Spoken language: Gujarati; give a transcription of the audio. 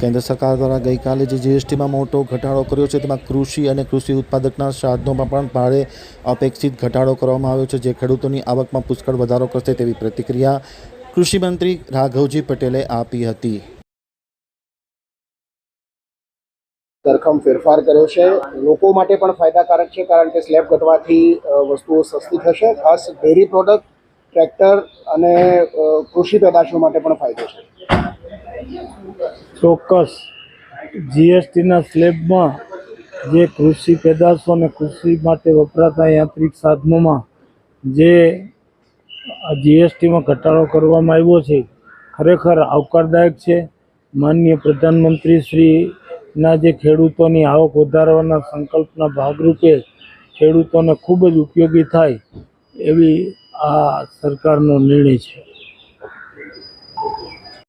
કેન્દ્ર સરકાર દ્વારા ગઈકાલે જે જીએસટીમાં મોટો ઘટાડો કર્યો છે તેમાં કૃષિ અને કૃષિ ઉત્પાદકના સાધનોમાં પણ ભારે અપેક્ષિત ઘટાડો કરવામાં આવ્યો છે, જે ખેડૂતોની આવકમાં પુષ્કળ વધારો કરશે તેવી પ્રતિક્રિયા કૃષિ મંત્રી રાઘવજી પટેલે આપી હતી. ધરખમ ફેરફાર કર્યો છે, લોકો માટે પણ ફાયદાકારક છે, કારણ કે સ્લેબ ઘટવાથી વસ્તુઓ સસ્તી થશે. ખાસ ડેરી પ્રોડક્ટ, ટ્રેક્ટર અને કૃષિ પેદાશો માટે પણ ફાયદો છે. ચોક્કસ જીએસટીના સ્લેબમાં જે કૃષિ પેદાશો અને કૃષિ માટે વપરાતા યાંત્રિક સાધનોમાં જે જીએસટીમાં ઘટાડો કરવામાં આવ્યો છે, ખરેખર આવકારદાયક છે. માનનીય પ્રધાનમંત્રી શ્રીના જે ખેડૂતોની આવક વધારવાના સંકલ્પના ભાગરૂપે ખેડૂતોને ખૂબ જ ઉપયોગી થાય એવી આ સરકારનો નિર્ણય છે.